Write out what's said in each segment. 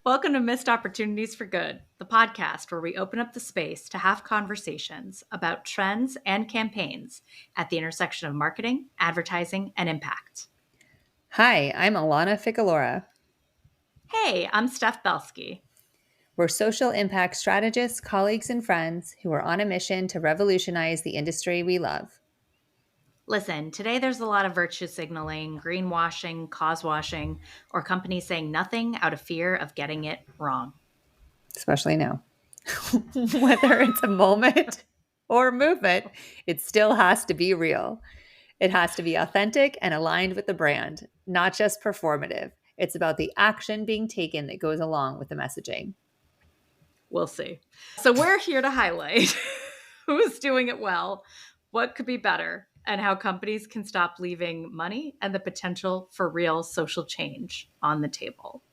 Welcome to Missed Opportunities for Good, the podcast where we open up the space to have conversations about trends and campaigns at the intersection of marketing, advertising, and impact. Hi, I'm Alana Ficalora. Hey, I'm Steph Belsky. We're social impact strategists, colleagues, and friends who are on a mission to revolutionize the industry we love. Listen, today there's a lot of virtue signaling, greenwashing, cause washing, or companies saying nothing out of fear of getting it wrong. Especially now. Whether it's a moment or a movement, it still has to be real. It has to be authentic and aligned with the brand, not just performative. It's about the action being taken that goes along with the messaging. We'll see. So we're here to highlight who's doing it well, what could be better, and how companies can stop leaving money and the potential for real social change on the table.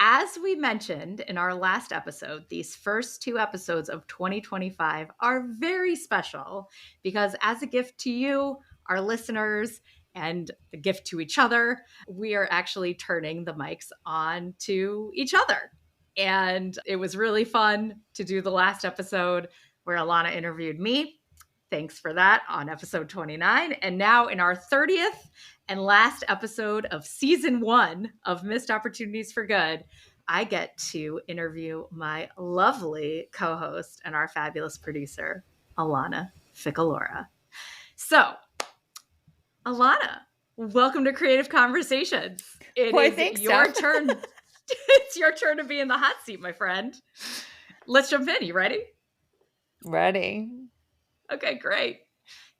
As we mentioned in our last episode, these first two episodes of 2025 are very special because, as a gift to you, our listeners, and a gift to each other, we are actually turning the mics on to each other. And it was really fun to do the last episode where Alana interviewed me. Thanks for that on episode 29. And now in our 30th and last episode of season 1 of Missed Opportunities for Good, I get to interview my lovely co-host and our fabulous producer, Alana Ficalora. So, Alana, welcome to Creative Conversations. It's your turn. It's your turn to be in the hot seat, my friend. Let's jump in. You ready? Ready. Okay, great.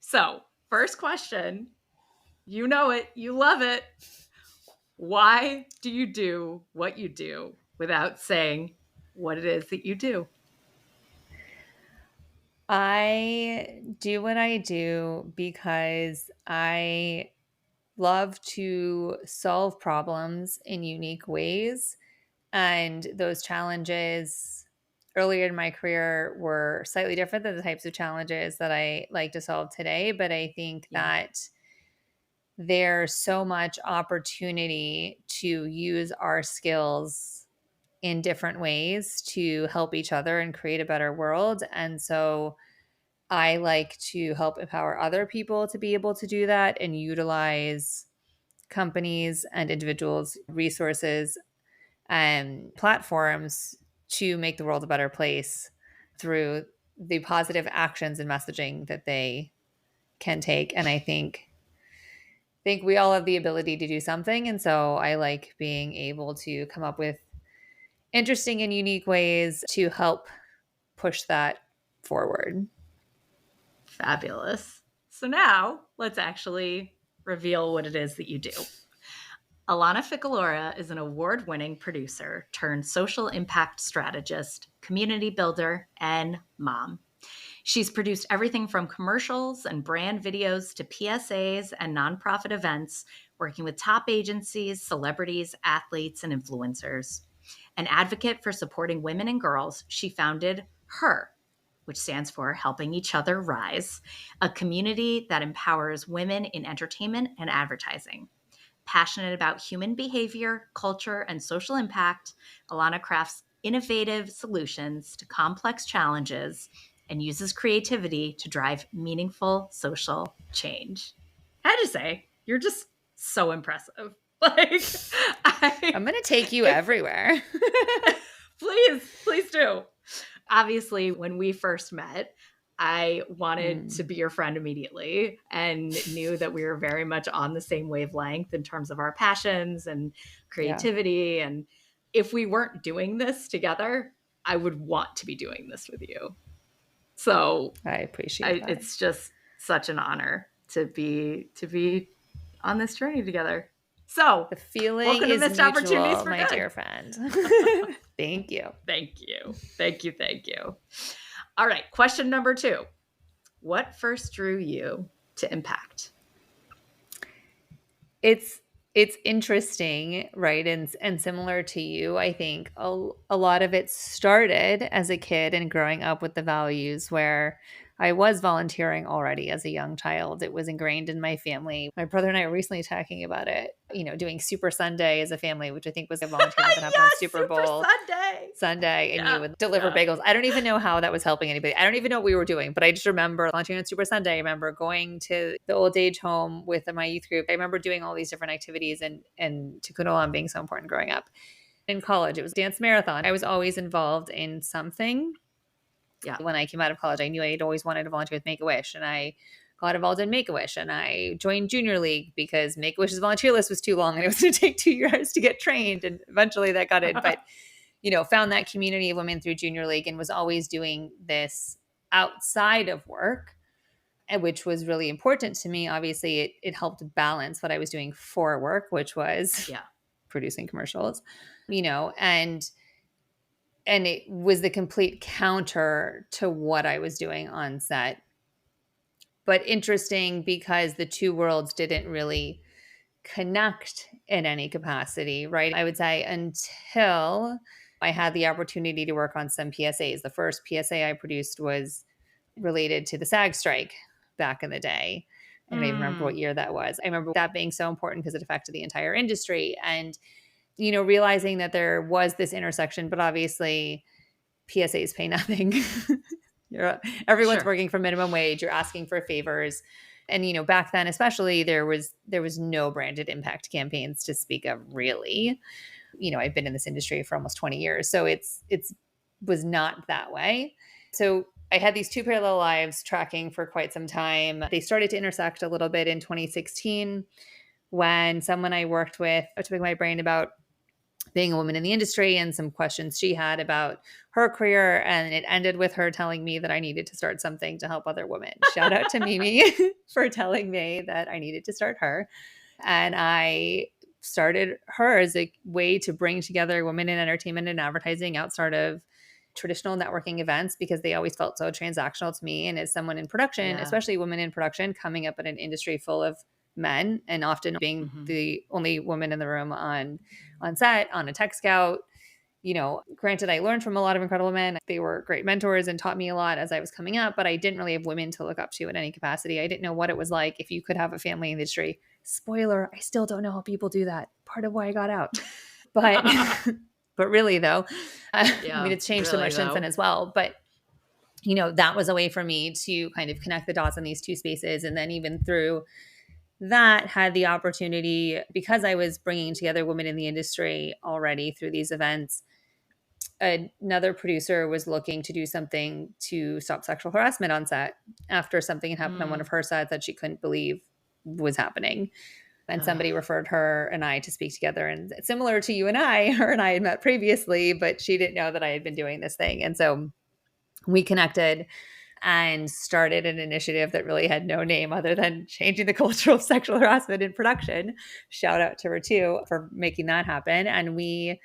So, first question. You know it. You love it. Why do you do what you do without saying what it is that you do? I do what I do because I love to solve problems in unique ways. And those challenges earlier in my career were slightly different than the types of challenges that I like to solve today. But I think that there's so much opportunity to use our skills in different ways to help each other and create a better world. And so I like to help empower other people to be able to do that and utilize companies and individuals' resources and platforms to make the world a better place through the positive actions and messaging that they can take. And I think we all have the ability to do something. And so I like being able to come up with interesting and unique ways to help push that forward. Fabulous. So now let's actually reveal what it is that you do. Alana Ficalora is an award-winning producer turned social impact strategist, community builder, and mom. She's produced everything from commercials and brand videos to PSAs and nonprofit events, working with top agencies, celebrities, athletes, and influencers. An advocate for supporting women and girls, she founded HER, which stands for Helping Each Other Rise, a community that empowers women in entertainment and advertising. Passionate about human behavior, culture, and social impact, Alana crafts innovative solutions to complex challenges and uses creativity to drive meaningful social change. I had to say, you're just so impressive. I'm going to take you everywhere. Please do. Obviously, when we first met, I wanted to be your friend immediately and knew that we were very much on the same wavelength in terms of our passions and creativity. Yeah. And if we weren't doing this together, I would want to be doing this with you. So I appreciate that. It's just such an honor to be on this journey together. So the feeling is mutual, my dear friend. Thank you. Thank you. All right. Question number 2. What first drew you to impact? It's interesting, right? And similar to you, I think a lot of it started as a kid and growing up with the values where I was volunteering already as a young child. It was ingrained in my family. My brother and I were recently talking about it, doing Super Sunday as a family, which I think was a volunteer event that happened on Yes, Super Super Bowl Sunday. Sunday, and you Yeah. would deliver Yeah. bagels. I don't even know how that was helping anybody. I don't even know what we were doing, but I just remember volunteering on Super Sunday. I remember going to the old age home with my youth group. I remember doing all these different activities, and Tikkun Olam being so important growing up. In college, it was dance marathon. I was always involved in something. Yeah. When I came out of college, I knew I'd always wanted to volunteer with Make-A-Wish, and I got involved in Make-A-Wish, and I joined Junior League because Make-A-Wish's volunteer list was too long and it was going to take 2 years to get trained, and eventually that got in. But found that community of women through Junior League and was always doing this outside of work, and which was really important to me. Obviously, it helped balance what I was doing for work, which was Yeah. producing commercials, and it was the complete counter to what I was doing on set. But interesting because the two worlds didn't really connect in any capacity, right? I would say until I had the opportunity to work on some PSAs. The first PSA I produced was related to the SAG strike back in the day. I don't even remember what Mm. year that was. I remember that being so important because it affected the entire industry. And, realizing that there was this intersection, but obviously PSAs pay nothing. Everyone's Sure. working for minimum wage. You're asking for favors. And back then especially there was no branded impact campaigns to speak of, really. I've been in this industry for almost 20 years, so it's was not that way. So I had these two parallel lives tracking for quite some time. They started to intersect a little bit in 2016 when someone I worked with to pick my brain about being a woman in the industry and some questions she had about her career. And it ended with her telling me that I needed to start something to help other women. Shout out to Mimi for telling me that I needed to start her. And I started her as a way to bring together women in entertainment and advertising outside of traditional networking events, because they always felt so transactional to me. And as someone in production, Yeah. especially women in production, coming up in an industry full of men and often being Hmm. the only woman in the room on set, on a tech scout, granted, I learned from a lot of incredible men. They were great mentors and taught me a lot as I was coming up, but I didn't really have women to look up to in any capacity. I didn't know what it was like if you could have a family in the industry. Spoiler, I still don't know how people do that. Part of why I got out. But but really though, I mean, Yeah. it's changed so Really, much since then though. as well. But that was a way for me to kind of connect the dots on these two spaces. And then even through that, had the opportunity, because I was bringing together women in the industry already through these events. Another producer was looking to do something to stop sexual harassment on set after something had happened on one of Mm. her sets that she couldn't believe was happening. And Ugh. somebody referred her and I to speak together. And similar to you and I, her and I had met previously, but she didn't know that I had been doing this thing. And so we connected and started an initiative that really had no name other than changing the culture of sexual harassment in production. Shout out to her too for making that happen. And we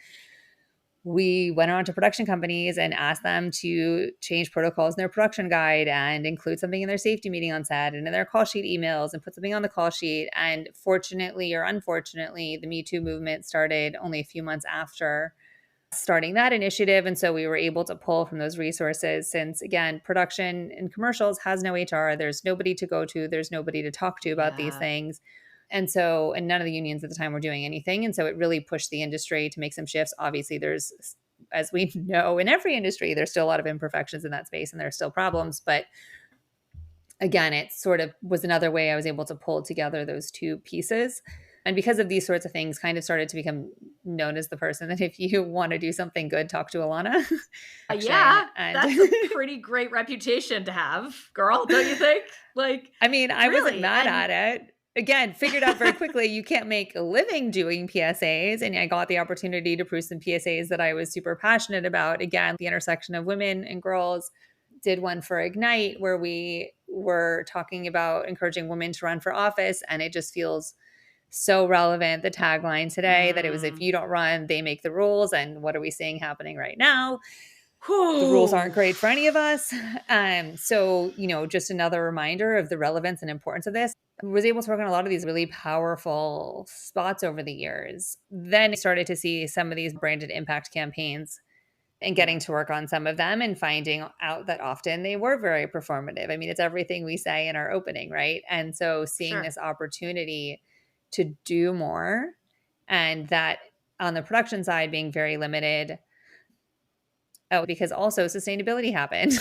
went on to production companies and asked them to change protocols in their production guide and include something in their safety meeting on set and in their call sheet emails and put something on the call sheet. And fortunately or unfortunately, the Me Too movement started only a few months after starting that initiative. And so we were able to pull from those resources, since again, production and commercials has no HR. There's nobody to go to. There's nobody to talk to about these Yeah. things. And none of the unions at the time were doing anything. And so it really pushed the industry to make some shifts. Obviously, as we know, in every industry, there's still a lot of imperfections in that space and there's still problems. But again, it sort of was another way I was able to pull together those two pieces. And because of these sorts of things, kind of started to become known as the person that if you want to do something good, talk to Alana. Action. Yeah. And That's a pretty great reputation to have, girl, don't you think? Like, I mean, I wasn't really. mad And at it. Again, figured out very quickly you can't make a living doing PSAs. And I got the opportunity to prove some PSAs that I was super passionate about. Again, the intersection of women and girls. Did one for Ignite where we were talking about encouraging women to run for office. And it just feels so relevant, the tagline today, that it was, if mm, you don't run, they make the rules. And what are we seeing happening right now? The rules aren't whew. great for any of us. So, just another reminder of the relevance and importance of this. I was able to work on a lot of these really powerful spots over the years. Then I started to see some of these branded impact campaigns and getting Yeah. to work on some of them and finding out that often they were very performative. I mean, it's everything we say in our opening, right? And so seeing Sure. this opportunity to do more, and that on the production side being very limited. Oh, because also sustainability happened.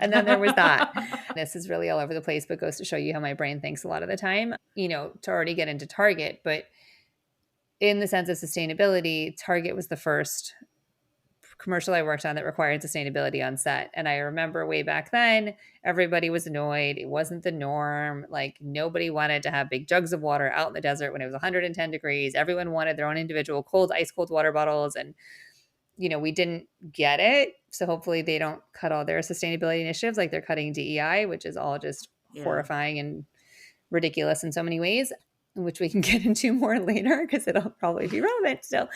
And then there was that. This is really all over the place, but goes to show you how my brain thinks a lot of the time, to already get into Target. But in the sense of sustainability, Target was the first commercial I worked on that required sustainability on set. And I remember way back then, everybody was annoyed. It wasn't the norm. Like nobody wanted to have big jugs of water out in the desert when it was 110 degrees. Everyone wanted their own individual ice cold water bottles. And, we didn't get it. So hopefully they don't cut all their sustainability initiatives like they're cutting DEI, which is all just Yeah. horrifying and ridiculous in so many ways, which we can get into more later because it'll probably be relevant still.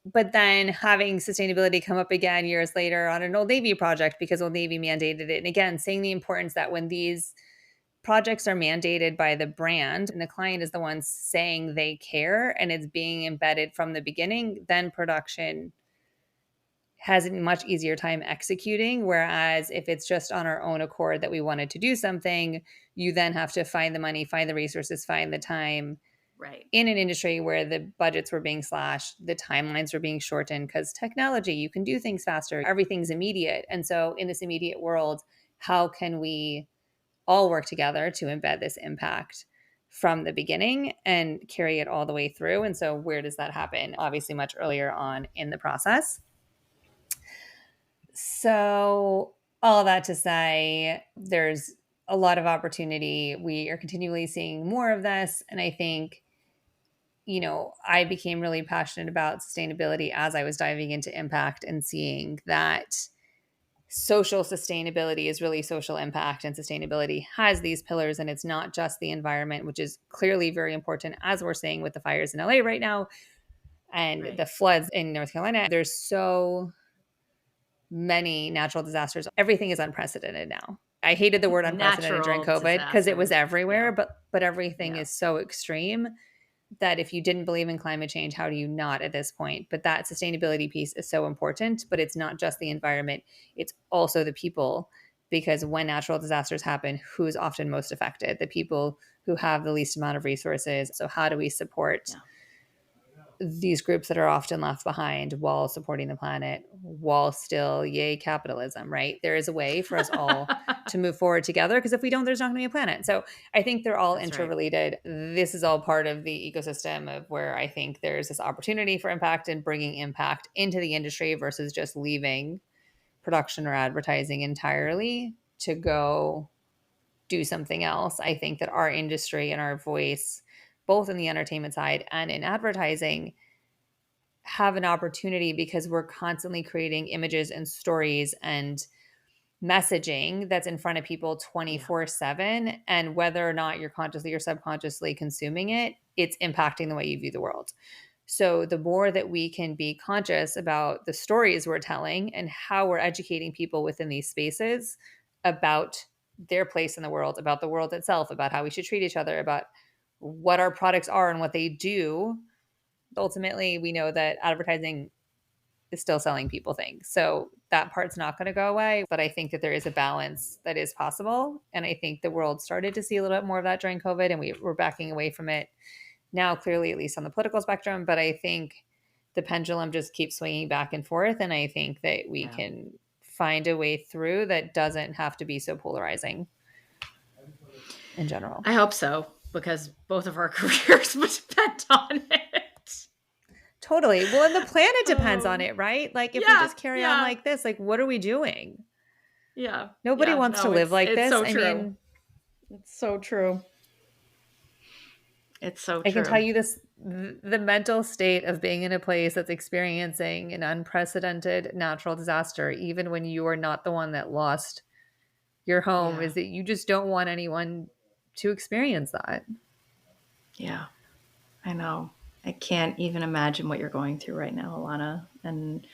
But then having sustainability come up again years later on an Old Navy project because Old Navy mandated it. And again, saying the importance that when these projects are mandated by the brand and the client is the one saying they care and it's being embedded from the beginning, then production has a much easier time executing. Whereas if it's just on our own accord that we wanted to do something, you then have to find the money, find the resources, find the time Right. in an industry where the budgets were being slashed, the timelines were being shortened because technology, you can do things faster, everything's immediate. And so, in this immediate world, how can we all work together to embed this impact from the beginning and carry it all the way through? And so, where does that happen? Obviously, much earlier on in the process. So, all that to say, there's a lot of opportunity. We are continually seeing more of this. And I think I became really passionate about sustainability as I was diving into impact and seeing that social sustainability is really social impact, and sustainability has these pillars, and it's not just the environment, which is clearly very important, as we're seeing with the fires in LA right now and Right. the floods in North Carolina. There's so many natural disasters. Everything is unprecedented now. I hated the word unprecedented during Natural COVID because it was disasters. everywhere, Yeah. but everything Yeah. is so extreme that if you didn't believe in climate change, how do you not at this point? But that sustainability piece is so important, but it's not just the environment, it's also the people. Because when natural disasters happen, who's often most affected? The people who have the least amount of resources. So, how do we support Yeah. these groups that are often left behind while supporting the planet, while still, yay, capitalism, right? There is a way for us all to move forward together because if we don't, there's not going to be a planet. So I think they're all That's right. interrelated. This is all part of the ecosystem of where I think there's this opportunity for impact and bringing impact into the industry versus just leaving production or advertising entirely to go do something else. I think that our industry and our voice, both in the entertainment side and in advertising, have an opportunity because we're constantly creating images and stories and messaging that's in front of people Yeah. 24/7, and whether or not you're consciously or subconsciously consuming it, it's impacting the way you view the world. So the more that we can be conscious about the stories we're telling and how we're educating people within these spaces about their place in the world, about the world itself, about how we should treat each other, about what our products are and what they do, ultimately we know that advertising is still selling people things. So that part's not going to go away. But I think that there is a balance that is possible. And I think the world started to see a little bit more of that during COVID, and we're backing away from it now, clearly, at least on the political spectrum. But I think the pendulum just keeps swinging back and forth. And I think that we Yeah. can find a way through that doesn't have to be so polarizing in general. I hope so, because both of our careers would depend on it. Totally. Well, and the planet depends on Um, it, right? Like if we yeah, just carry on yeah, like this, like what are we doing? yeah, Nobody yeah. wants to No, live like it's this. so I true. mean, It's so true. It's so I can tell true. you this, the mental state of being in a place that's experiencing an unprecedented natural disaster, even when you are not the one that lost your home, Yeah, is that you just don't want anyone to experience that. yeah. I know. I can't even imagine what you're going through right now, Alana. And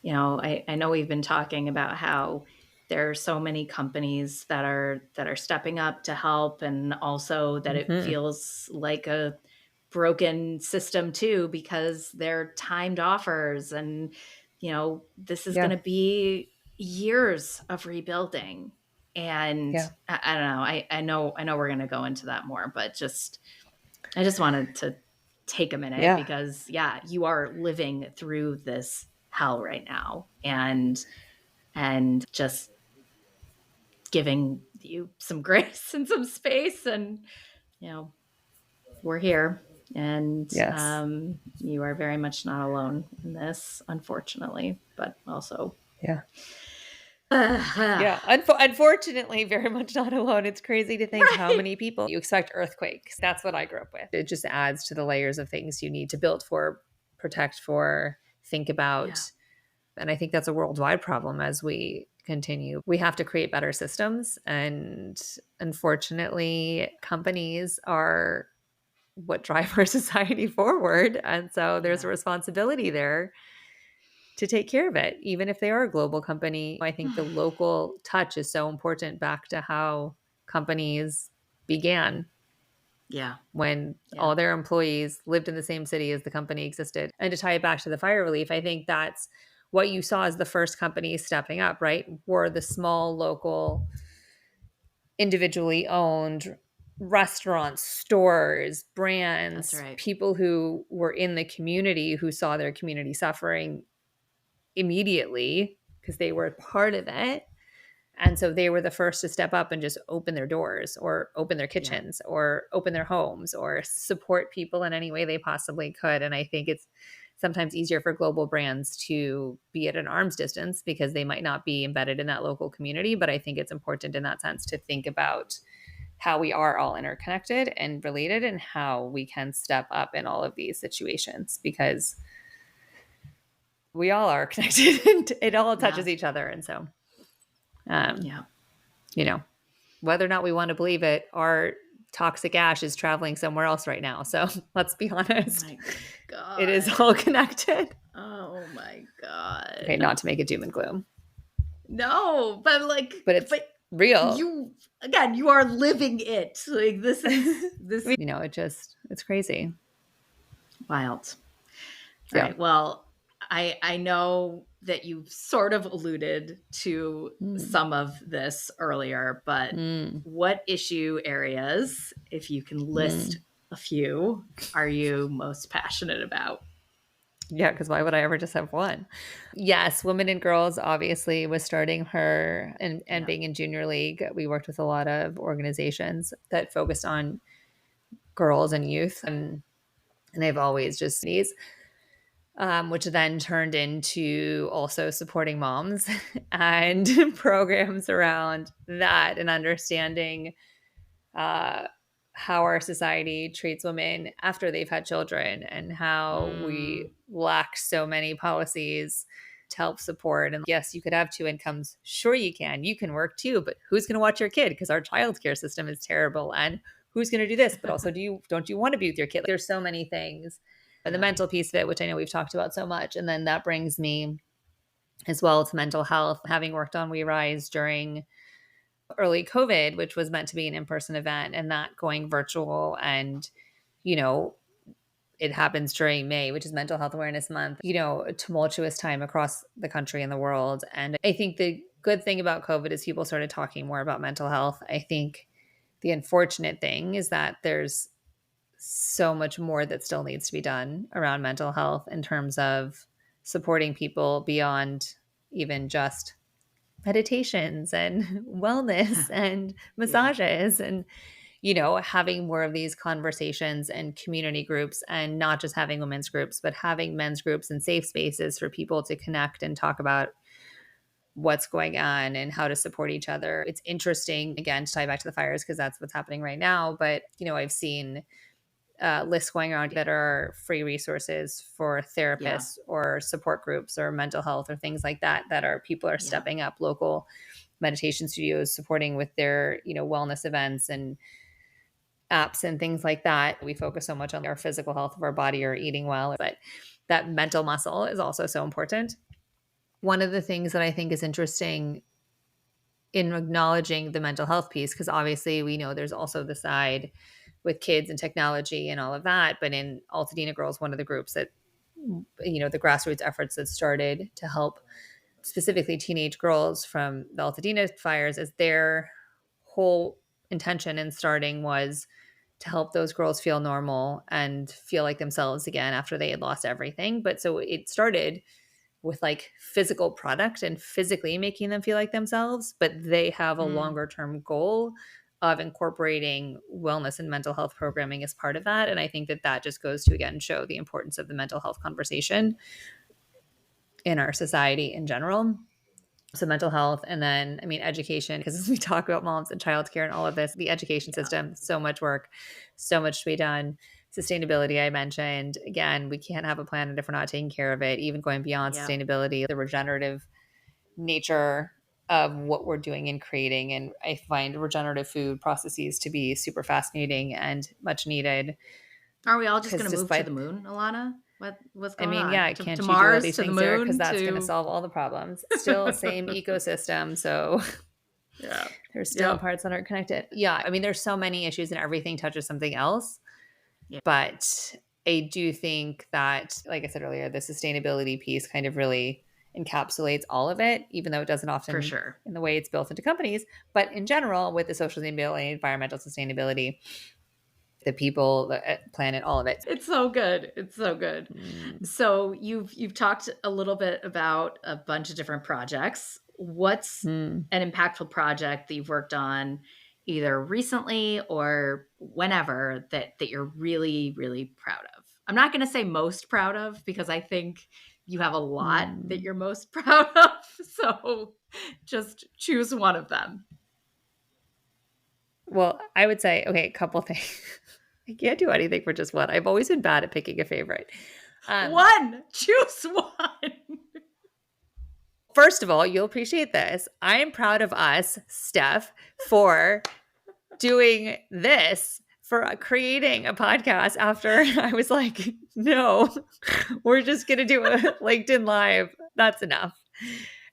I know we've been talking about how there are so many companies that are stepping up to help, and also that it Hmm. feels like a broken system too because they're timed offers and this is going Yeah. to be years of rebuilding. And Yeah. I don't know. I know we're going to go into that more, but I just wanted to take a minute Yeah. because, yeah, you are living through this hell right now, and just giving you some grace and some space, and we're here, and Yes. you are very much not alone in this, unfortunately, but also, Yeah. uh, Yeah. Unfortunately, very much not alone. It's crazy to think how right, many people you expect earthquakes. That's what I grew up with. It just adds to the layers of things you need to build for, protect for, think yeah, about. And I think that's a worldwide problem as we continue. We have to create better systems. And unfortunately, companies are what drive our society forward. And so there's a yeah. responsibility there to take care of it, even if they are a global company. I think the local touch is so important back to how companies began Yeah, when yeah, all their employees lived in the same city as the company existed. And to tie it back to the fire relief, I think that's what you saw as the first companies stepping up, right? Were the small local individually owned restaurants, stores, that's brands, right. people who were in the community who saw their community suffering immediately because they were part of it. And so they were the first to step up and just open their doors or open their Yeah, kitchens or open their homes or support people in any way they possibly could. And I think it's sometimes easier for global brands to be at an arm's distance because they might not be embedded in that local community. But I think it's important in that sense to think about how we are all interconnected and related and how we can step up in all of these situations because we all are connected and it all yeah, touches each other. And so, um, yeah. you know, whether or not we want to believe it, our toxic ash is traveling somewhere else right now. So let's be Oh honest. my It is all god. connected. Oh my Okay, god. not to make it doom and gloom, No, but but it's but real. you, again, you are living it. Like, this is this It's crazy. wild. All Yeah. right. Well, I know that you've sort of alluded to Mm, some of this earlier, but mm, what issue areas, if you can list mm. a few, are you most passionate about? Yeah, because why would I ever just have one? Yes, Women and Girls obviously was starting her and Yeah. being in junior league. We worked with a lot of organizations that focused on girls and youth and they've always just these which then turned into also supporting moms and programs around that and understanding uh, how our society treats women after they've had children and how we Mm. lack so many policies to help support. And yes, you could have two incomes. Sure, you can. You can work too, but who's going to watch your kid? Because our childcare system is terrible. And who's going to do this? But also, don't you want to be with your kid? Like, there's so many things. And the Yeah. mental piece of it, which I know we've talked about so much. And then that brings me as well to mental health, having worked on We Rise during early COVID, which was meant to be an in person event, and that going virtual. And, you know, it happens during May, which is Mental Health Awareness Month, a tumultuous time across the country and the world. And I think the good thing about COVID is people started talking more about mental health. I think the unfortunate thing is that there's so much more that still needs to be done around mental health in terms of supporting people beyond even just meditations and wellness and Yeah. massages and having more of these conversations and community groups and not just having women's groups but having men's groups and safe spaces for people to connect and talk about what's going on and how to support each other. It's interesting, again, to tie back to the fires because that's what's happening right now, but I've seen lists going around that are free resources for Yeah. therapists or support groups or mental health or things like that that are people are Yeah. stepping up, local meditation studios supporting with their wellness events and apps and things like that. We focus so much on our physical health of our body or eating well, but that mental muscle is also so important. One of the things that I think is interesting in acknowledging the mental health piece, because obviously we know there's also the side with kids and technology and all of that, but in Altadena Girls, one of the groups that the grassroots efforts that started to help specifically teenage girls from the Altadena fires, as their whole intention in starting was to help those girls feel normal and feel like themselves again after they had lost everything. But so it started with like physical product and physically making them feel like themselves, but they have a Mm, longer term goal of incorporating wellness and mental health programming as part of that. And I think that that just goes to again show the importance of the mental health conversation in our society in general. So mental health, and then I mean education, because as we talk about moms and childcare and all of this, the education yeah. system, so much work, so much to be done. Sustainability, I mentioned. Again, we can't have a planet if we're not taking care of it. Even going beyond Yeah. sustainability, the regenerative nature of what we're doing and creating. And I find regenerative food processes to be super fascinating and much needed. Are we all just Because going to move to despite, the moon, Alana? What's I going mean, on? yeah, To can't you do all Mars, these to the things there? Because moon, that's going to to solve all the problems. Still, same ecosystem. So yeah. there's still Yep. parts that aren't connected. Yeah. I mean, there's so many issues and everything touches something else. Yeah, But I do think that, like I said earlier, the sustainability piece kind of really encapsulates all of it, even though it doesn't for often sure. in the way it's built into companies. But in general, with the social sustainability, environmental sustainability, the people, the planet, all of it. It's so good. It's so good. Mm, So you've talked a little bit about a bunch of different projects. What's mm, an impactful project that you've worked on either recently or whenever that you're really really proud of? I'm not going to say most proud of because I think you have a lot that mm. you're most proud of. So just choose one of them. Well, I would say, okay, a couple things. I can't do anything for just one. I've always been bad at picking a favorite. Um, One. Choose one. First of all, you'll appreciate this. I am proud of us, Steph, for doing this, for creating a podcast after I was like, no, we're just going to do a LinkedIn Live. That's enough.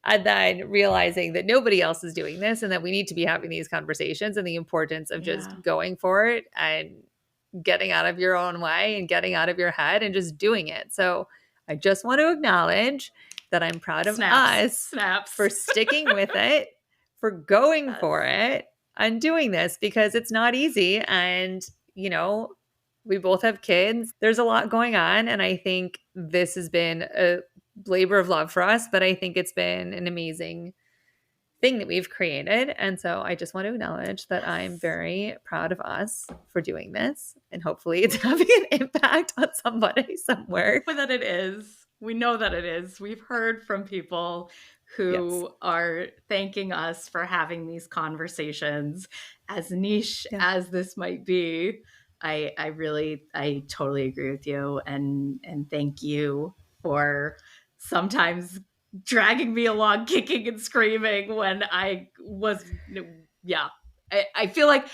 And then realizing that nobody else is doing this and that we need to be having these conversations and the importance of just Yeah. going for it and getting out of your own way and getting out of your head and just doing it. So I just want to acknowledge that I'm proud of Snaps. us Snaps. for sticking with it, for going Yes. for it and doing this because it's not easy. And, we both have kids. There's a lot going on. And I think this has been a labor of love for us, but I think it's been an amazing thing that we've created. And so I just want to acknowledge that I'm Yes. very proud of us for doing this. And hopefully it's having an impact on somebody somewhere. But that it is. We know that it is. We've heard from people Yes. who are thanking us for having these conversations. As niche Yeah. as this might be, I totally agree with you, and thank you for sometimes dragging me along kicking and screaming when I was yeah. I feel like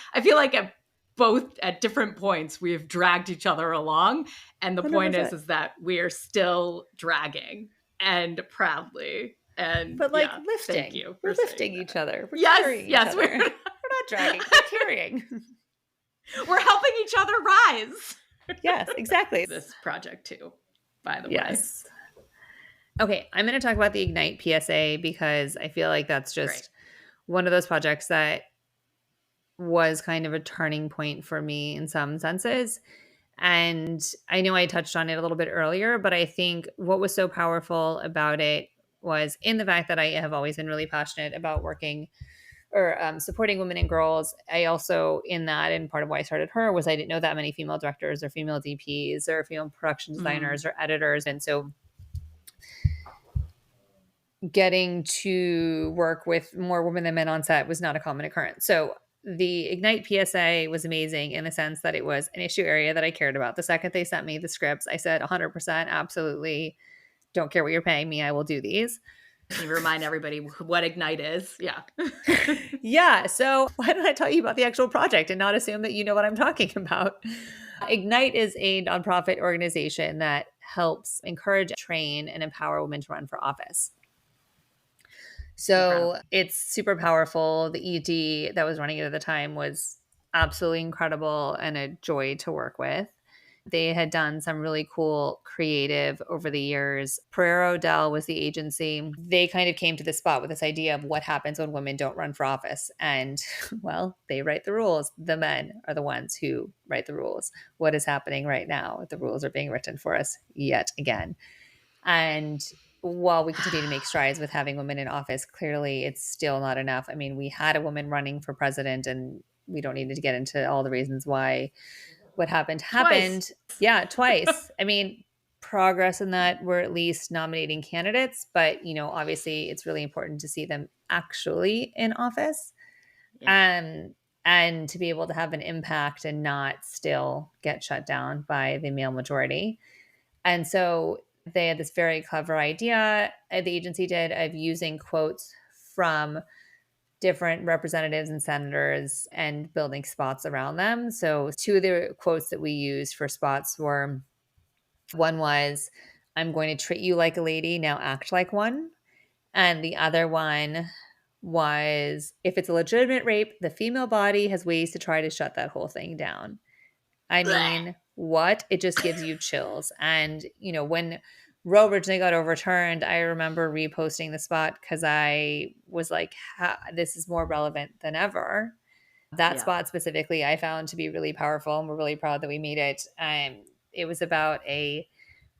at both at different points we have dragged each other along, and the point 100%. is that we are still dragging and proudly, and But like yeah, thank lifting, you we're for saying lifting each that. other, we're Yes, carrying each yes, other. We're not dragging, we're carrying. we're helping each other rise. Yes, exactly. This project too, by the way. Yes. Okay, I'm going to talk about the Ignite PSA because I feel like that's Great. just one of those projects that was kind of a turning point for me in some senses. And I know I touched on it a little bit earlier, but I think what was so powerful about it was in the fact that I have always been really passionate about working or supporting women and girls. I also, in that, and part of why I started her was I didn't know that many female directors or female DPs or female production Mm, designers or editors. And so getting to work with more women than men on set was not a common occurrence. So the Ignite PSA was amazing in the sense that it was an issue area that I cared about. The second they sent me the scripts, I said 100%, absolutely. Don't care what you're paying me. I will do these. can you remind everybody what Ignite is? Yeah. Yeah. So why don't I tell you about the actual project and not assume that you know what I'm talking about? Ignite is a nonprofit organization that helps encourage, train, and empower women to run for office. Incredible. So it's super powerful. The ED that was running it at the time was absolutely incredible and a joy to work with. They had done some really cool creative over the years. Pereiro Dell was the agency. They kind of came to the spot with this idea of what happens when women don't run for office. And well, they write the rules. The men are the ones who write the rules. What is happening right now? The rules are being written for us yet again. And while we continue to make strides with having women in office, clearly it's still not enough. I mean, we had a woman running for president, and we don't need to get into all the reasons why what happened Twice. happened. Yeah, twice. I mean, progress in that we're at least nominating candidates, but obviously it's really important to see them actually in office. Yeah. Um and to be able to have an impact and not still get shut down by the male majority. And so they had this very clever idea, the agency did, of using quotes from different representatives and senators and building spots around them. So, two of the quotes that we used for spots were, one was, "I'm going to treat you like a lady, now act like one." And the other one was, "If it's a legitimate rape, the female body has ways to try to shut that whole thing down." I Blech. mean, what? It just gives you chills. And, when Roe originally got overturned, I remember reposting the spot because I was like, this is more relevant than ever. That Yeah. spot specifically, I found to be really powerful, and we're really proud that we made it. It was about a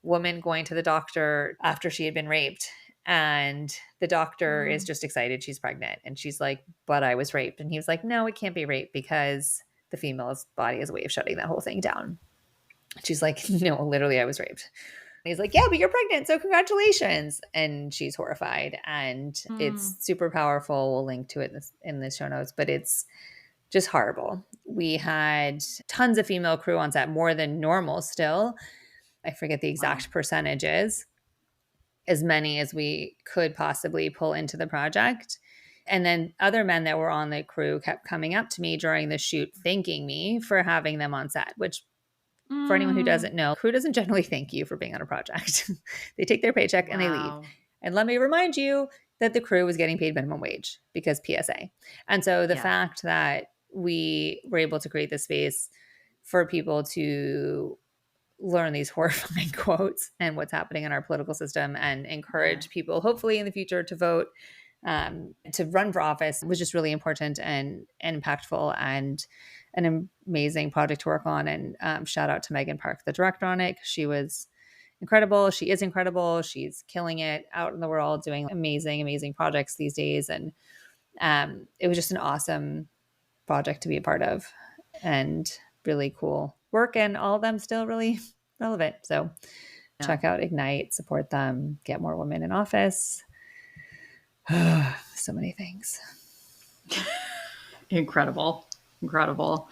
woman going to the doctor after she had been raped. And the doctor is Mm. just excited she's pregnant. And she's like, "But I was raped." And he was like, "No, it can't be rape because the female's body is a way of shutting that whole thing down." She's like, "No, literally, I was raped." And he's like, "Yeah, but you're pregnant. So congratulations." And she's horrified. And Mm. it's super powerful. We'll link to it in the show notes, but it's just horrible. We had tons of female crew on set, more than normal still. I forget the Wow. exact percentages, as many as we could possibly pull into the project. And then other men that were on the crew kept coming up to me during the shoot, thanking me for having them on set, which, for anyone who Mm. doesn't know, crew doesn't generally thank you for being on a project. They take their paycheck and they leave. Wow. And let me remind you that the crew was getting paid minimum wage because PSA. And so the Yeah. fact that we were able to create this space for people to learn these horrifying quotes and what's happening in our political system and Yeah. encourage people, hopefully in the future, to vote, to run for office, was just really important and impactful, and an amazing project to work on. And shout out to Megan Park, the director on it. She was incredible. She is incredible. She's killing it out in the world, doing amazing, amazing projects these days. And it was just an awesome project to be a part of, and really cool work, and all of them still really relevant. So Yeah. check out Ignite, support them, get more women in office. So many things. Incredible. Incredible.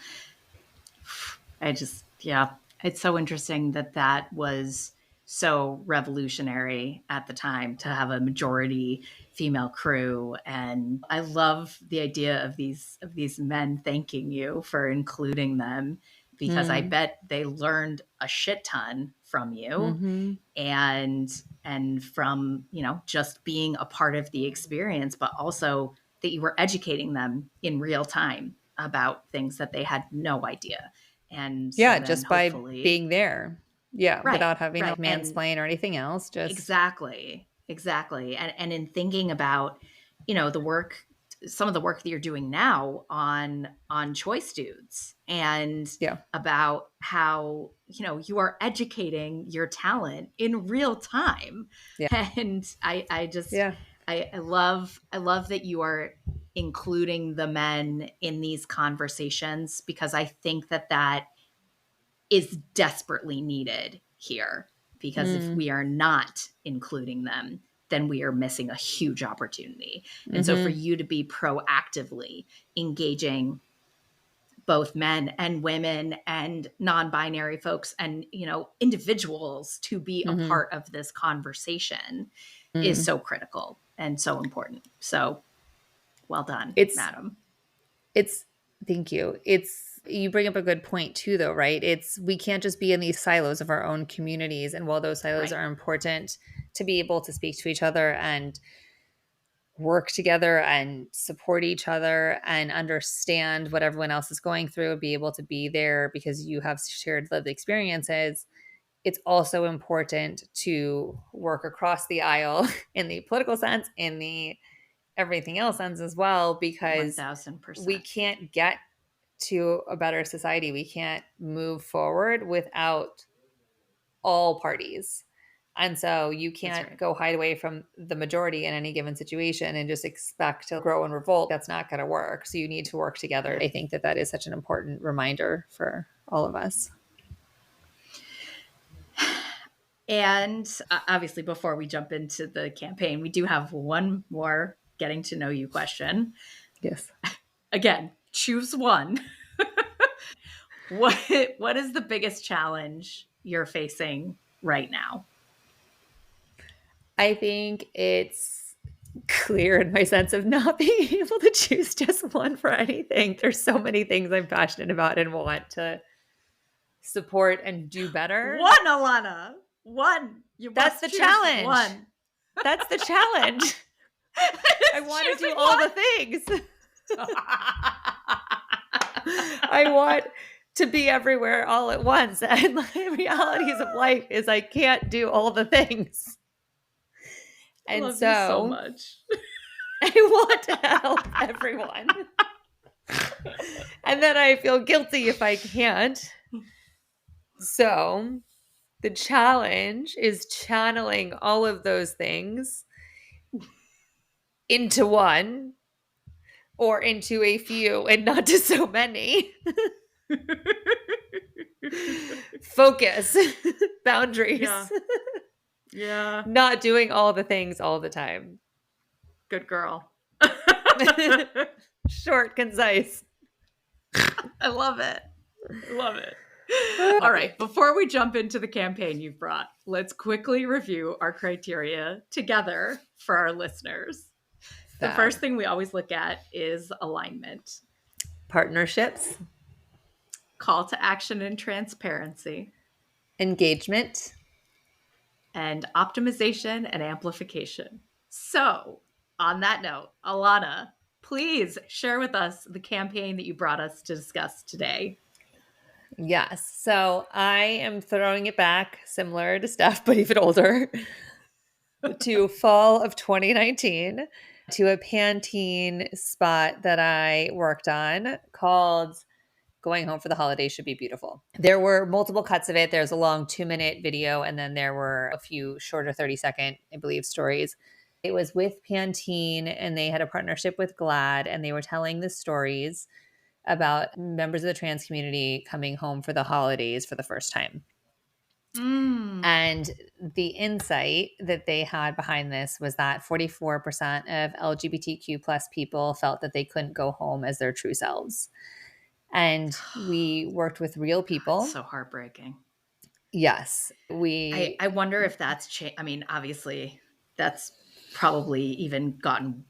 Yeah, it's so interesting that that was so revolutionary at the time to have a majority female crew. And I love the idea of these men thanking you for including them, because I Mm, bet they learned a shit ton from you, mm-hmm, and from, just being a part of the experience, but also that you were educating them in real time about things that they had no idea. And so yeah, then just by hopefully, being there. Yeah, right, without having to right. And mansplain or anything else. Just exactly, exactly. And in thinking about, the work, some of the work that you're doing now on Choice Dudes, and yeah, about how, you are educating your talent in real time. yeah, And I just yeah. I love that you are including the men in these conversations, because I think that is desperately needed here. Because if Mm, we are not including them, then we are missing a huge opportunity. And so for mm-hmm, you to be proactively engaging both men and women and non-binary folks and, individuals to be a mm-hmm, part of this conversation is mm. so critical and so important. So well done, It's madam. It's thank you. It's You bring up a good point too, though, right? It's We can't just be in these silos of our own communities. And while those silos Right. are important to be able to speak to each other and work together and support each other and understand what everyone else is going through, be able to be there because you have shared lived experiences. It's also important to work across the aisle in the political sense, in the everything else sense as well, because we 1000%. can't get to a better society. We can't move forward without all parties. And so you That's can't right. go hide away from the majority in any given situation and just expect to grow and revolt. That's not going to work. So you need to work together. Yeah. I think that that is such an important reminder for all of us. And obviously, before we jump into the campaign, we do have one more getting to know you question. Yes. Again, choose one. what what is the biggest challenge you're facing right now? I think it's clear in my sense of not being able to choose just one for anything. There's so many things I'm passionate about and want to support and do better. One, Alana. One. You That's must the choose challenge. one. That's the challenge. I It's want to do choosing all the things. one. I want to be everywhere all at once. And the realities of life is I can't do all the things. I And love you so so much. I want to help everyone. And then I feel guilty if I can't. So the challenge is channeling all of those things into one or into a few and not to so many. Focus, Yeah. boundaries, Yeah. not doing all the things all the time. Good girl. Short, concise. I love it. I love it. All right. Before we jump into the campaign you've brought, let's quickly review our criteria together for our listeners. The Fab. first thing we always look at is alignment, Partnerships, call to action and transparency, engagement. and optimization and amplification. So, on that note, Alana, please share with us the campaign that you brought us to discuss today. Yes. So I am throwing it back, similar to Steph, but even older, to fall of 2019 to a Pantene spot that I worked on called Going Home for the Holidays Should Be Beautiful. There were multiple cuts of it. There's a long 2-minute video, and then there were a few shorter 30-second, I believe, stories. It was with Pantene, and they had a partnership with Glad, and they were telling the stories about members of the trans community coming home for the holidays for the first time. Mm. And the insight that they had behind this was that 44% of LGBTQ plus people felt that they couldn't go home as their true selves. And we worked with real It's people. so heartbreaking. Yes, I wonder if that's changed. I mean, obviously, that's probably even gotten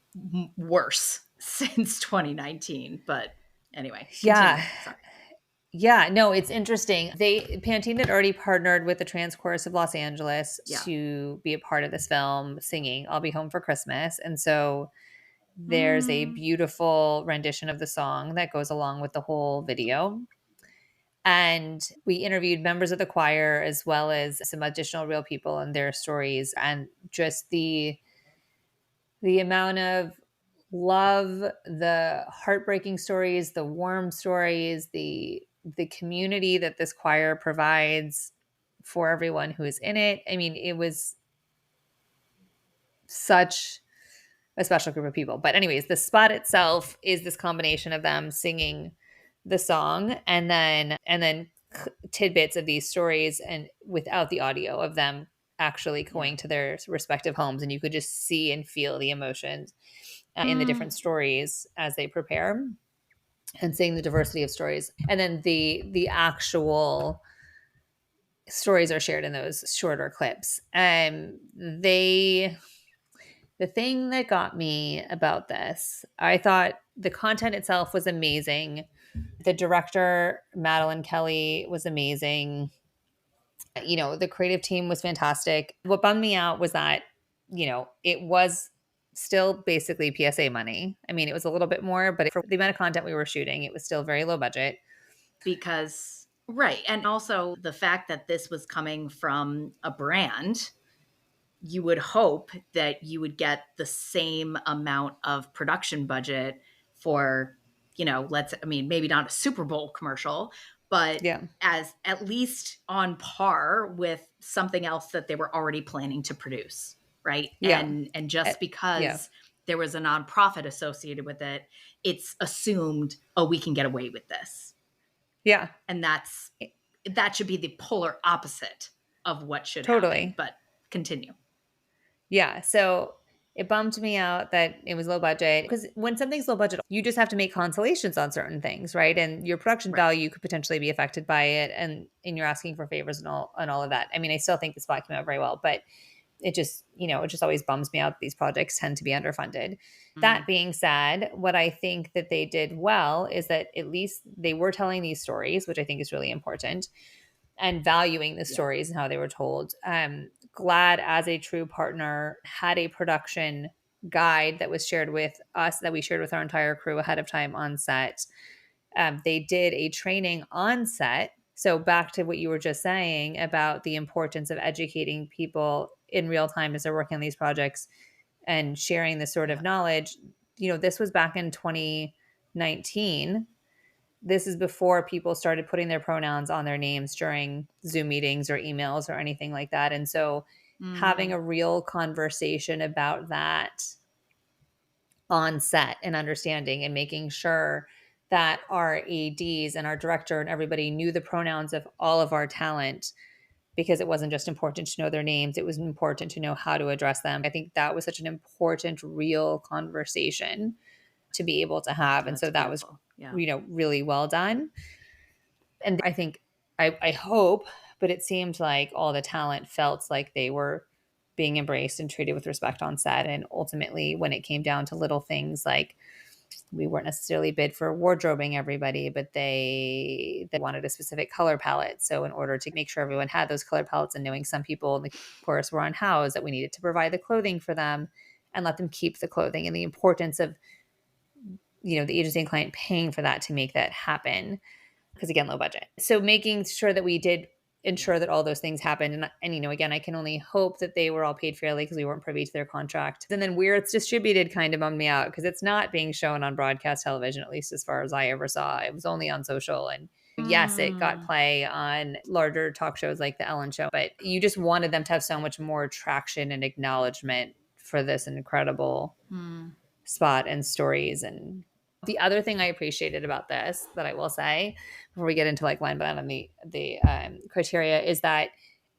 worse since 2019. But anyway, yeah. continue. Sorry. Yeah, no, it's interesting. Pantene had already partnered with the Trans Chorus of Los Angeles Yeah. to be a part of this film, singing "I'll Be Home for Christmas," and so there's a Mm. beautiful rendition of the song that goes along with the whole video. And we interviewed members of the choir as well as some additional real people and their stories, and just the amount of love, the heartbreaking stories, the warm stories, the community that this choir provides for everyone who is in it. I mean, it was such a special group of people. But anyways, the spot itself is this combination of them singing the song and then tidbits of these stories and without the audio of them actually Yeah. going to their respective homes, and you could just see and feel the emotions in the Mm. different stories as they prepare, and seeing the diversity of stories, and then the actual stories are shared in those shorter clips. The thing that got me about this, I thought the content itself was amazing. The director, Madeline Kelly, was amazing. The creative team was fantastic. What bummed me out was that, it was Still basically PSA money. I mean, it was a little bit more, but for the amount of content we were shooting, it was still very low budget. Because right, and also the fact that this was coming from a brand, you would hope that you would get the same amount of production budget for, I mean, maybe not a Super Bowl commercial, but Yeah. as at least on par with something else that they were already planning to produce, right? Yeah. And Uh, just yeah. because there was a nonprofit associated with it, it's assumed, oh, we can get away with this. Yeah. And that should be the polar opposite of what should happen. Totally. But continue. Yeah. So it bummed me out that it was low budget because when something's low budget, you just have to make consolations on certain things, right? And your production Right. value could potentially be affected by it, and you're asking for favors and all of that. I mean, I still think the spot came out very well, but it just always bums me out that these projects tend to be underfunded. That Mm, being said, what I think that they did well is that at least they were telling these stories, which I think is really important, and valuing the yeah. stories and how they were told. Glad as a true partner had a production guide that was shared with us, that we shared with our entire crew ahead of time on set. They did a training on set. So back to what you were just saying about the importance of educating people in real time as they're working on these projects and sharing this sort of Yeah. knowledge. This was back in 2019. This is before people started putting their pronouns on their names during Zoom meetings or emails or anything like that. And so having Mm, a real conversation about that on set and understanding and making sure that our ADs and our director and everybody knew the pronouns of all of our talent, because it wasn't just important to know their names, it was important to know how to address them. I think that was such an important, real conversation to be able to have. And that's so that was, beautiful. Yeah. really well done. And I think, I hope, but it seemed like all the talent felt like they were being embraced and treated with respect on set. And ultimately, when it came down to little things like we weren't necessarily bid for wardrobing everybody, but they wanted a specific color palette. So in order to make sure everyone had those color palettes, and knowing some people in the chorus were unhoused, that we needed to provide the clothing for them and let them keep the clothing, and the importance of the agency and client paying for that to make that happen, because again, low budget. So making sure that we did ensure that all those things happened. And again, I can only hope that they were all paid fairly because we weren't privy to their contract. And then where it's distributed kind of bummed me out because it's not being shown on broadcast television, at least as far as I ever saw. It was only on social. And yes, it got Mm, play on larger talk shows like the Ellen Show, but you just wanted them to have so much more traction and acknowledgement for this incredible mm, spot and stories. And the other thing I appreciated about this, that I will say before we get into like line by line on the criteria, is that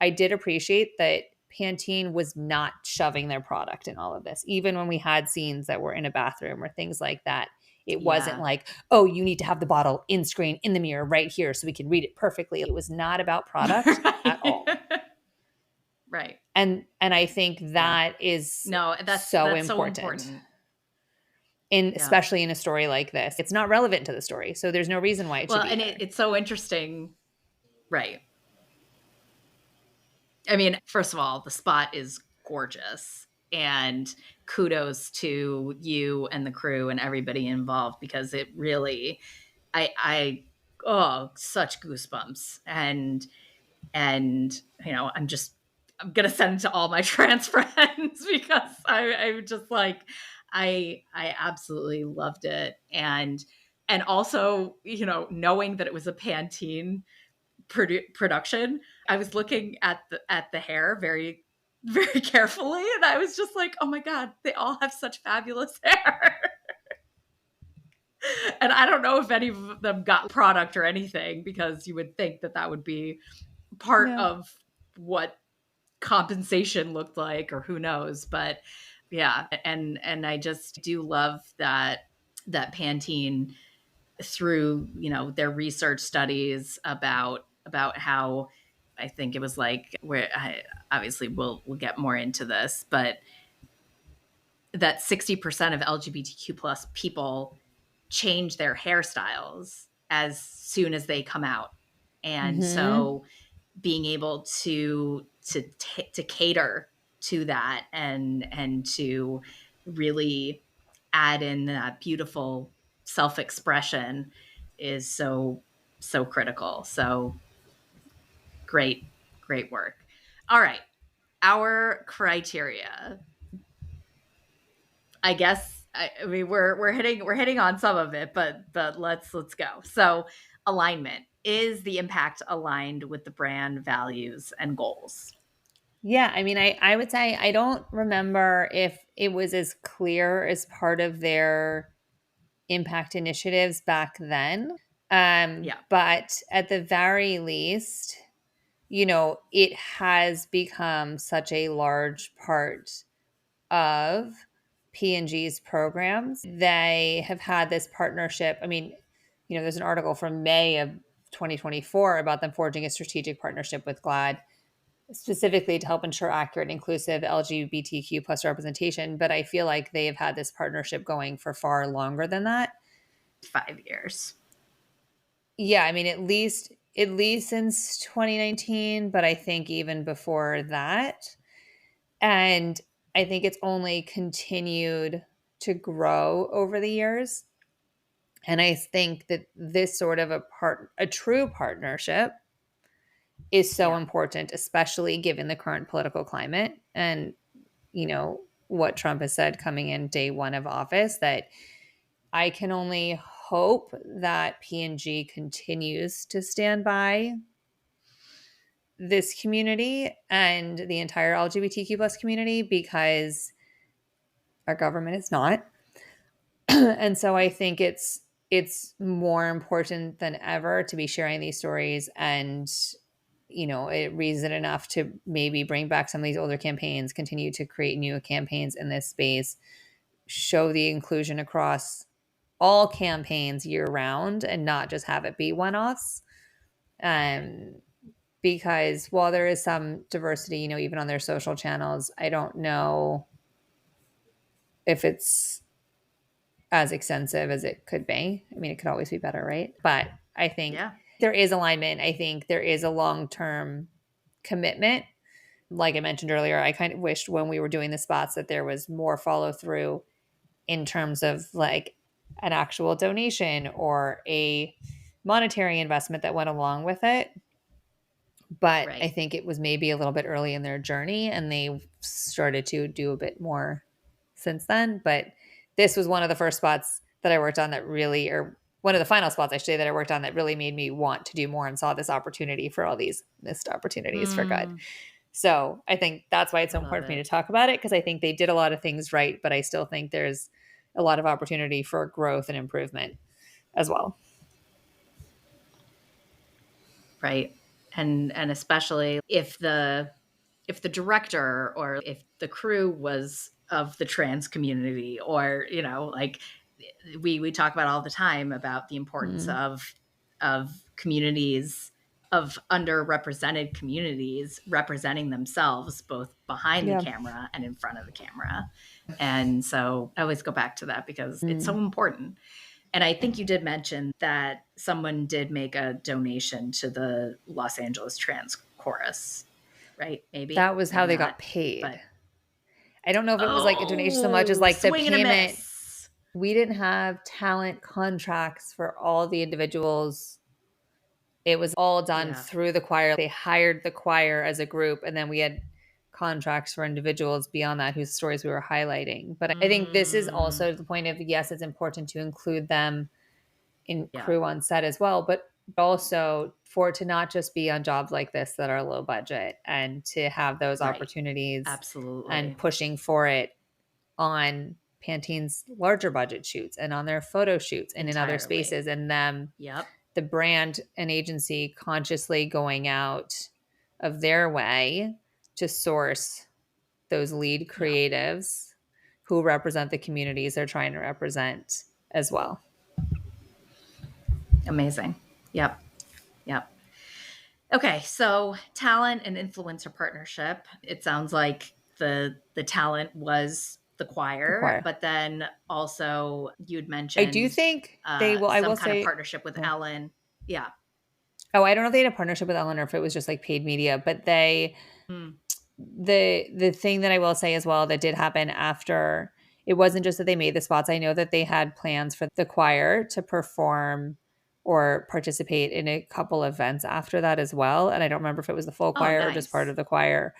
I did appreciate that Pantene was not shoving their product in all of this, even when we had scenes that were in a bathroom or things like that. It wasn't yeah. like, oh, you need to have the bottle in screen in the mirror right here so we can read it perfectly. It was not about product at Right. all. Right. And I think Yeah. that is No, so that's so important, important. Yeah. especially in a story like this. It's not relevant to the story, so there's no reason why it should Well, be and there. it's so interesting. Right. I mean, first of all, the spot is gorgeous. And kudos to you and the crew and everybody involved because it really, oh, such goosebumps. And I'm gonna send it to all my trans friends because I'm just like I absolutely loved it. And also, knowing that it was a Pantene production, I was looking at the hair very very carefully, and I was just like, oh my god, they all have such fabulous hair. And I don't know if any of them got product or anything, because you would think that that would be part Yeah. of what compensation looked like, or who knows. But yeah, and I just do love that Pantene, through their research studies about how, I think it was like, where obviously we'll get more into this, but that 60% of LGBTQ plus people change their hairstyles as soon as they come out. And Mhm. so being able to cater to that, and to really add in that beautiful self-expression is so critical. So great, great work. All right. Our criteria. I guess I mean we're hitting on some of it, but let's go. So alignment. Is the impact aligned with the brand values and goals? Yeah, I mean, I would say I don't remember if it was as clear as part of their impact initiatives back then. Yeah. But at the very least, it has become such a large part of P&G's programs. They have had this partnership. I mean, there's an article from May of 2024 about them forging a strategic partnership with GLAD specifically to help ensure accurate, inclusive LGBTQ plus representation. But I feel like they have had this partnership going for far longer than that. 5 years. Yeah, I mean, at least since 2019, but I think even before that. And I think it's only continued to grow over the years. And I think that this sort of a true partnership is so Yeah. important, especially given the current political climate and, what Trump has said coming in day one of office, that I can only hope that P&G continues to stand by this community and the entire LGBTQ plus community, because our government is not. And so I think it's more important than ever to be sharing these stories, and it reason enough to maybe bring back some of these older campaigns, continue to create new campaigns in this space, show the inclusion across all campaigns year round and not just have it be one-offs. um because while there is some diversity, even on their social channels, I don't know if it's as extensive as it could be. I mean, it could always be better, right? But I think Yeah. there is alignment. I think there is a long-term commitment. Like I mentioned earlier, I kind of wished when we were doing the spots that there was more follow through in terms of like an actual donation or a monetary investment that went along with it. But I Right. think it was maybe a little bit early in their journey and they started to do a bit more since then. But this was one of the first spots that I worked on that really, or one of the final spots I should say that I worked on that really made me want to do more and saw this opportunity for all these missed opportunities for good. Mm, So I think that's why it's so love important for me it. to talk about it, because I think they did a lot of things right, but I still think there's a lot of opportunity for growth and improvement as well. Right. And especially if the director or if the crew was of the trans community, or like we talk about all the time about the importance Mm. of communities, of underrepresented communities representing themselves both behind the Yeah. camera and in front of the camera. And so I always go back to that because it's so Mm. important. And I think you did mention that someone did make a donation to the Los Angeles Trans Chorus, right? Maybe, That was how maybe they not. got paid. But I don't know if it was like a donation so much as oh, like the swing and a payment. miss. We didn't have talent contracts for all the individuals. It was all done Yeah. through the choir. They hired the choir as a group, and then we had contracts for individuals beyond that whose stories we were highlighting. But I think this is Mm, also the point of, yes, it's important to include them in yeah. crew on set as well, but also for it to not just be on jobs like this that are low budget, and to have those Right. opportunities and Absolutely. pushing for it on Pantene's larger budget shoots and on their photo shoots and in other Entirely. spaces, and them, Yep. the brand and agency consciously going out of their way to source those lead Yeah. creatives who represent the communities they're trying to represent as well. Amazing. Yep. Yep. Okay, so talent and influencer partnership. It sounds like the talent was the The choir, choir. but then also you'd I do mentioned think they will. I some will kind of say, partnership with yeah. Ellen. Yeah. Oh, I don't know if they had a partnership with Ellen or if it was just like paid media, but the thing that I will say as well that did happen after it wasn't just that they made the spots. I know that they had plans for the choir to perform or participate in a couple events after that as well. And I don't remember if it was the full Oh, choir or just part nice. of the choir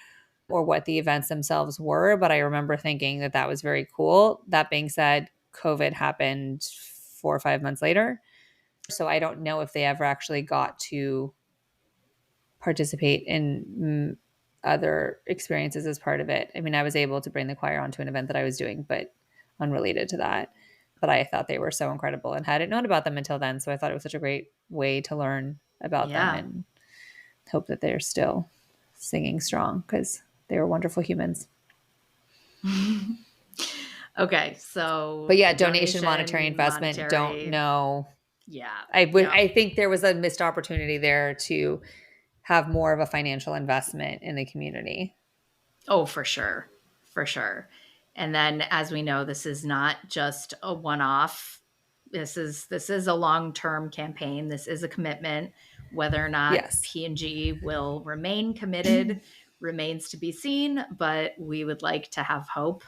or what the events themselves were, but I remember thinking that that was very cool. That being said, COVID happened 4 or 5 months later. So I don't know if they ever actually got to participate in other experiences as part of it. I mean, I was able to bring the choir onto an event that I was doing, but unrelated to that. But I thought they were so incredible and hadn't known about them until then. So I thought it was such a great way to learn about them Yeah. and hope that they're still singing strong because they were wonderful humans. Okay, But so yeah, the donation, monetary donation, investment, don't monetary. know. Yeah. I would Yep. I think there was a missed opportunity there to have more of a financial investment in the community. Oh, for sure. For sure. And then as we know, this is not just a one-off. This is a long-term campaign. This is a commitment. Whether or not Yes. P&G will remain committed remains to be seen, but we would like to have hope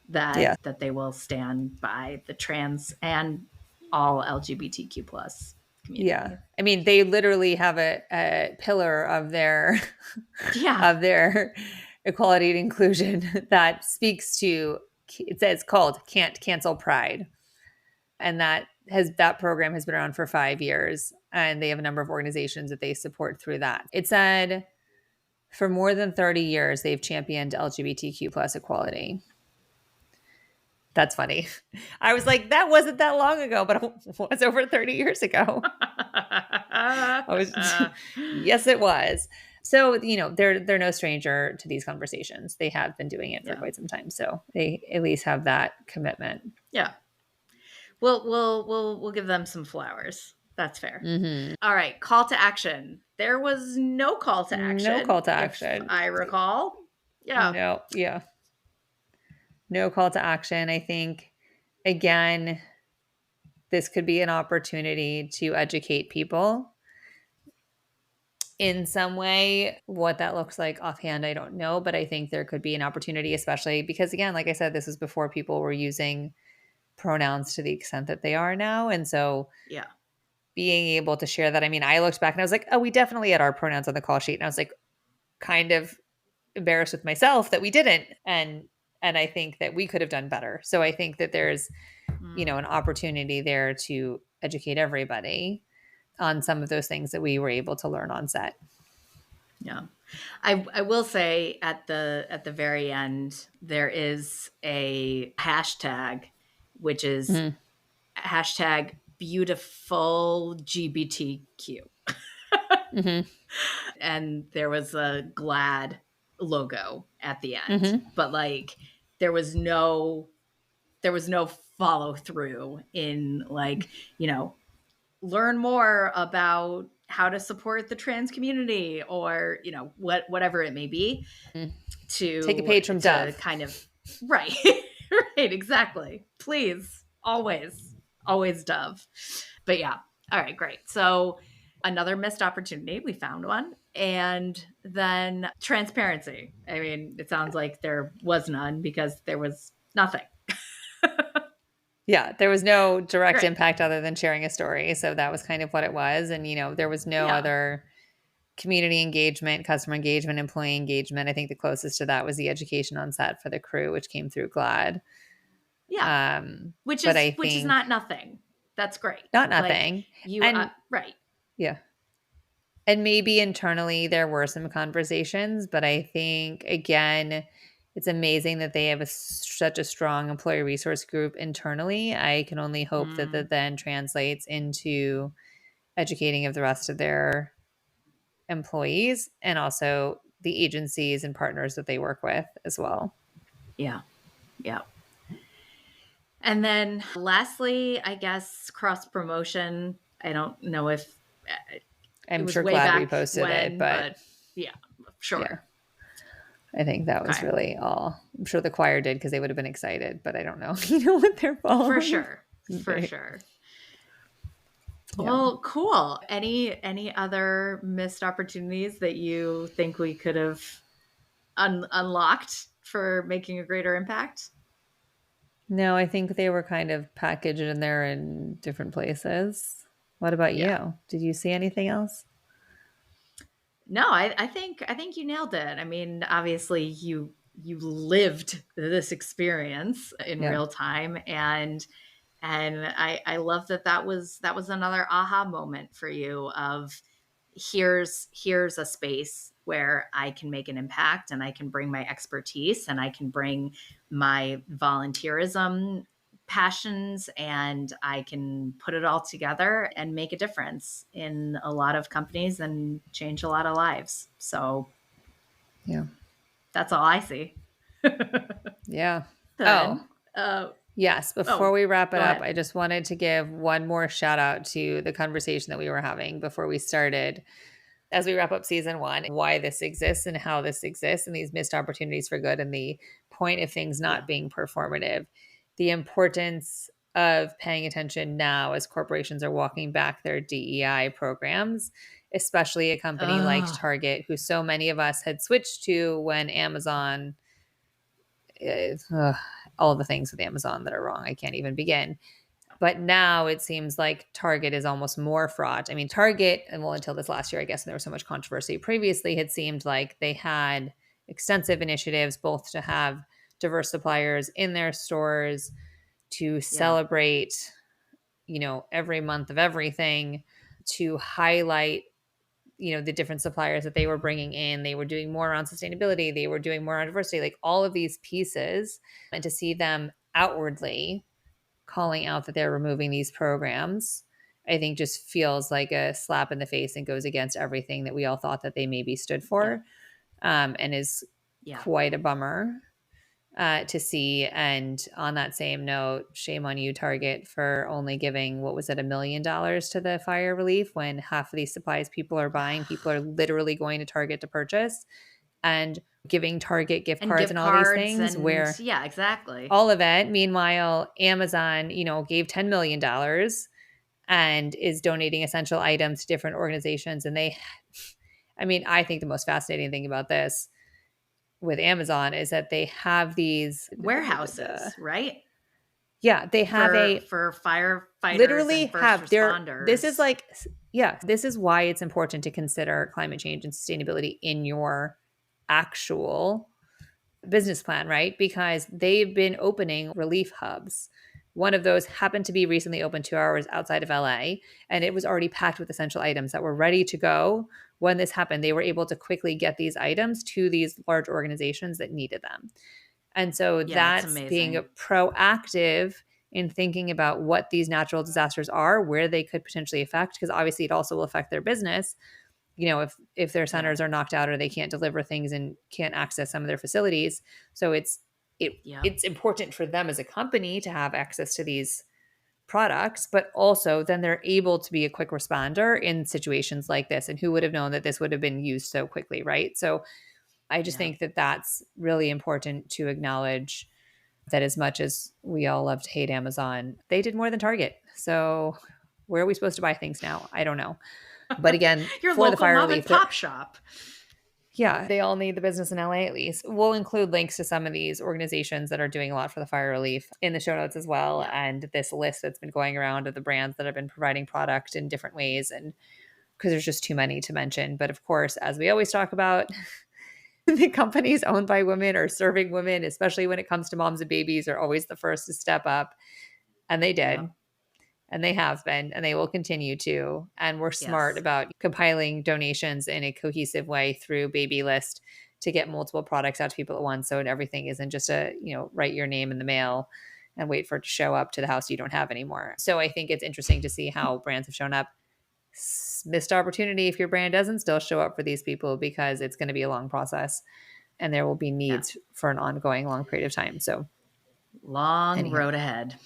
Yeah. that they will stand by the trans and all LGBTQ plus Yeah. community. I mean, they literally have a pillar of their Yeah. of their equality and inclusion that speaks to it says called Can't Cancel Pride. And that program has been around for 5 years and they have a number of organizations that they support through that. It said for more than 30 years they've championed LGBTQ plus equality. That's funny. I was like, that wasn't that long ago, but it was over 30 years ago. I was, yes, it was. So, they're no stranger to these conversations. They have been doing it for Yeah. quite some time. So they at least have that commitment. Yeah. We'll give them some flowers. That's fair. Mm-hmm. All right, call to action. There was no call to No action, call to if action. I recall. Yeah. No, yeah. No call to action. I think, again, this could be an opportunity to educate people in some way. What that looks like offhand, I don't know, but I think there could be an opportunity, especially because, again, like I said, this is before people were using pronouns to the extent that they are now. And so Yeah. being able to share that, I mean, I looked back and I was like, oh, we definitely had our pronouns on the call sheet. And I was like, kind of embarrassed with myself that we didn't. And I think that we could have done better. So I think that there's, Mm, an opportunity there to educate everybody on some of those things that we were able to learn on set. yeah. I will say at the very end there is a hashtag which is Mhm. hashtag beautiful GBTQ. Mhm. And there was a GLAD logo at the end. Mhm. But like there was no follow through in like, learn more about how to support the trans community or, whatever it may be Mhm. Take a to page from Dove. kind of right. Right, exactly. Please, always Dove. But yeah. All right, great. So another missed opportunity, we found one. And then transparency. I mean, it sounds like there was none because there was nothing. Yeah, there was no direct Great. impact other than sharing a story. So that was kind of what it was. And, there was no Yeah. other community engagement, customer engagement, employee engagement. I think the closest to that was the education on set for the crew, which came through GLAD. Yeah. But I Which is think not nothing. That's great. not Like nothing. you And right. yeah. And maybe internally there were some conversations, but I think again, it's amazing that they have such a strong employee resource group internally. I can only hope that Mm, that then translates into educating of the rest of their employees and also the agencies and partners that they work with as well. yeah. Yeah. And then lastly, I guess cross promotion. I don't know if it I'm was sure way glad back reposted it, when, but but yeah, yeah, sure. I think that was Okay. really all. I'm sure the choir did because they would have been excited, but I don't know, what they're For following. sure. For They, sure. yeah. Well, cool. Any other missed opportunities that you think we could have unlocked for making a greater impact? No, I think they were kind of packaged in there in different places. What about Yeah. you? Did you see anything else? No, I think you nailed it. I mean, obviously you lived this experience in Yeah. real time, and I love that that was another aha moment for you of here's a space where I can make an impact and I can bring my expertise and I can bring my volunteerism passions and I can put it all together and make a difference in a lot of companies and change a lot of lives. So Yeah. that's all I see. Yeah. Oh, Then, yes. Before oh, we wrap it go up, ahead. I just wanted to give one more shout out to the conversation that we were having before we started as we wrap up season one, why this exists and how this exists and these missed opportunities for good and the point of things not Yeah. being performative, the importance of paying attention now as corporations are walking back their DEI programs, especially a company like Oh, Target, who so many of us had switched to when Amazon, all the things with Amazon that are wrong. I can't even begin. But now it seems like Target is almost more fraught. I mean, Target, and well, until this last year, I guess, and there was so much controversy previously, had seemed like they had extensive initiatives both to have diverse suppliers in their stores, to yeah. celebrate, every month of everything, to highlight, the different suppliers that they were bringing in. They were doing more around sustainability, they were doing more on diversity, like all of these pieces. And to see them outwardly calling out that they're removing these programs, I think just feels like a slap in the face and goes against everything that we all thought that they maybe stood Yeah. for, and is Yeah. quite a bummer to see. And on that same note, shame on you, Target, for only giving, what was it, $1 million to the fire relief when half of these supplies people are literally going to Target to purchase, and giving Target gift And cards gift and all these cards things and where yeah, exactly. all of it. Meanwhile, Amazon, gave $10 million and is donating essential items to different organizations. And I mean, I think the most fascinating thing about this with Amazon is that they have these, Warehouses, right? yeah, they have For firefighters literally and first have this is responders. like, yeah, this is why it's important to consider climate change and sustainability in your actual business plan, right? Because they've been opening relief hubs. One of those happened to be recently opened 2 hours outside of LA, and it was already packed with essential items that were ready to go when this happened. They were able to quickly get these items to these large organizations that needed them. And so Yeah, it's that's being amazing. proactive in thinking about what these natural disasters are, where they could potentially affect, because obviously it also will affect their business. If their Yeah. centers are knocked out or they can't deliver things and can't access some of their facilities. So it Yep. it's important for them as a company to have access to these products, but also then they're able to be a quick responder in situations like this. And who would have known that this would have been used so quickly, right? So I just Yep. think that that's really important to acknowledge, that as much as we all love to hate Amazon, they did more than Target. So where are we supposed to buy things now? I don't know. But again, Your for the local fire mom and relief, they're, pop shop. yeah, they all need the business in LA at least. We'll include links to some of these organizations that are doing a lot for the fire relief in the show notes as well. Yeah. And this list that's been going around of the brands that have been providing product in different ways. And because there's just too many to mention. But of course, as we always talk about, the companies owned by women or serving women, especially when it comes to moms and babies, are always the first to step up. And they did. Yep. And they have been, and they will continue to. And we're smart Yes. about compiling donations in a cohesive way through Baby List to get multiple products out to people at once. So everything isn't just write your name in the mail and wait for it to show up to the house you don't have anymore. So I think it's interesting to see how brands have shown up. Missed opportunity if your brand doesn't still show up for these people, because it's going to be a long process and there will be Yeah. needs for an ongoing long period of time. So Long anyhow, road ahead.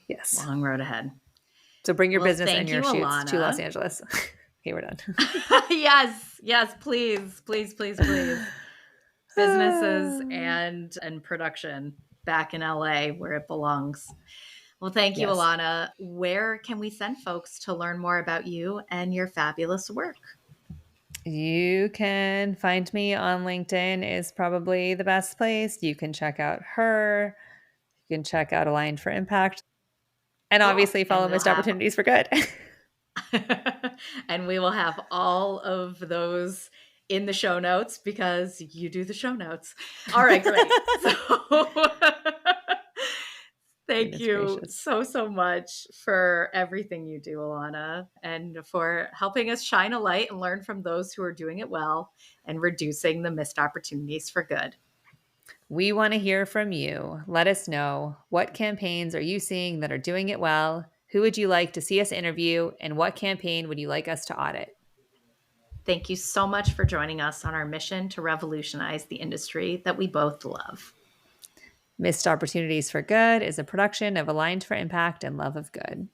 yes. Long road ahead. So bring your Well, business and thank you, your shoots to Los Alana. Angeles. Okay, we're done. Yes. Yes, please. Please, please, please. Businesses and production back in LA where it belongs. Well, thank you, Yes. Alana. Where can we send folks to learn more about you and your fabulous work? You can find me on LinkedIn is probably the best place. You can check out her. You can check out Aligned for Impact and Cool. obviously And follow we'll Missed have Opportunities for Good. and we will have all of those in the show notes because you do the show notes. All right, great. So thank Goodness you gracious. so, so much for everything you do, Alana, and for helping us shine a light and learn from those who are doing it well and reducing the missed opportunities for good. We want to hear from you. Let us know, what campaigns are you seeing that are doing it well? Who would you like to see us interview? And what campaign would you like us to audit? Thank you so much for joining us on our mission to revolutionize the industry that we both love. Missed Opportunities for Good is a production of Aligned for Impact and Love of Good.